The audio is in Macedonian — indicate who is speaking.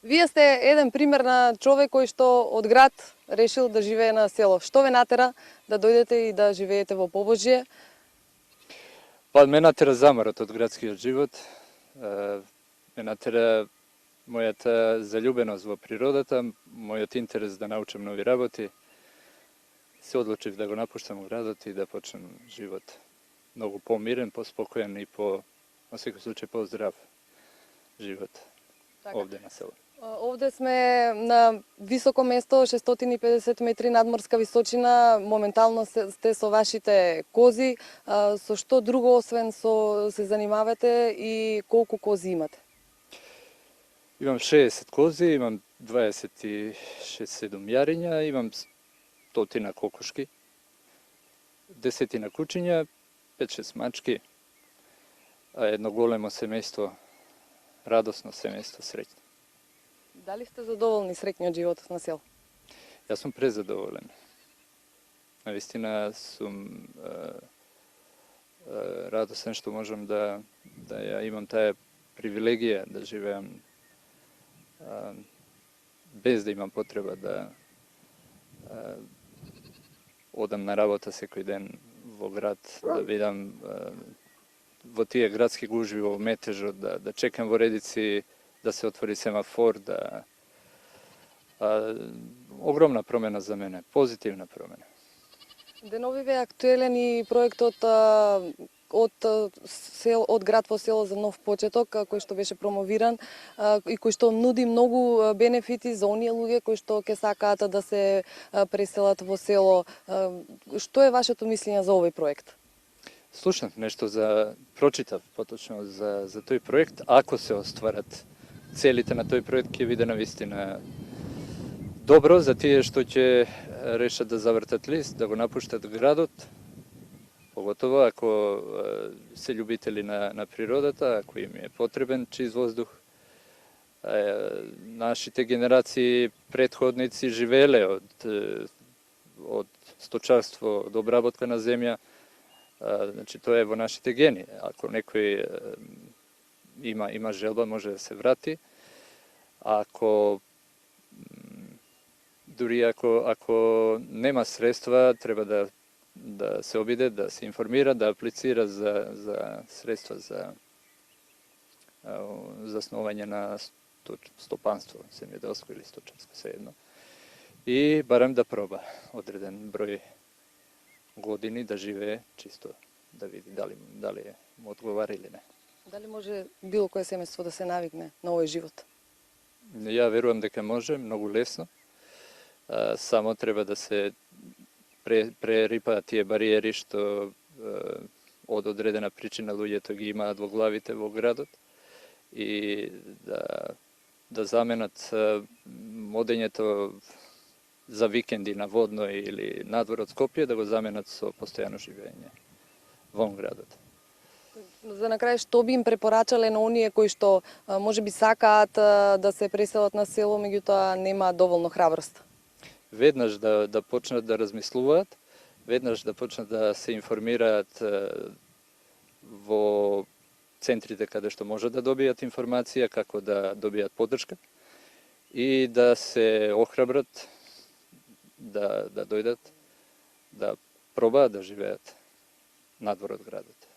Speaker 1: Вие сте еден пример на човек кој што од град решил да живее на село. Што ве натера да дојдете и да живеете во Побожје?
Speaker 2: Па ме натера заморот од градскиот живот, ме натера мојата заљубеност во природата, мојот интерес да научам нови работи. Се одлучив да го напуштам градот и да почнем живот многу помирен, поспокоен и во секој случај поздрав живот овде на село.
Speaker 1: Овде сме на високо место, 650 метри надморска височина. Моментално сте со вашите кози. Со што друго освен се занимавате и колку кози имате?
Speaker 2: Имам 60 кози, имам 26-7 јариња, имам 100 кокошки, 10 кучиња, 5-6 мачки, едно големо семејство, радосно семејство, среќно.
Speaker 1: Дали сте задоволни среќни од животот на село?
Speaker 2: Јас сум презадоволен. Навистина сум радосен што можам да ја имам таа привилегија да живеам без да имам потреба да одам на работа секој ден во град, да видам во тие градски гужви, во метежот, да чекам во редици, да се отвори семафор, огромна промена за мене, позитивна промена.
Speaker 1: Деновиве е актуелен и проектот од град во село за нов почеток, кој што беше промовиран и кој што нуди многу бенефити за оние луѓе кои што ќе сакаат да се преселат во село. Што е вашето мислење за овој проект?
Speaker 2: Слушнав нешто прочитав поточно за тој проект. Ако се остварат целите на тој проект, ќе биде навистина добро за тие што ќе решат да завртат лист, да го напуштат градот, поготово ако се љубители на природата, ако им е потребен чист воздух. Нашите генерации претходници живееле од сточарство, од обработка на земја, значи тоа е во нашите гени. Ако некој има желба, може да се врати. Дури ако нема средства, треба да се обиде, да се информира, да аплицира за средства за засновање на стопанство, земјоделско или сточарско, sejedno. И барем да проба одреден број години да живее чисто, да види дали му одговара или не.
Speaker 1: Дали може било кое семејство да се навикне на овој живот?
Speaker 2: Ја верувам дека може, многу лесно. Само треба да се прерипаат тие бариери што од одредена причина луѓето ги имаат во главите во градот и да заменат одењето за викенди на водно или надвор од Скопје, да го заменат со постојано живење вон градот.
Speaker 1: За на крај, што би им препорачале на оние кои што можеби сакаат да се преселат на село, меѓутоа нема доволно храброст?
Speaker 2: Веднаш да почнат да размислуваат, веднаш да почнат да се информираат во центрите каде што може да добијат информација, како да добијат поддршка и да се охрабрат, да дојдат, да пробаат да живеат надвор од градот.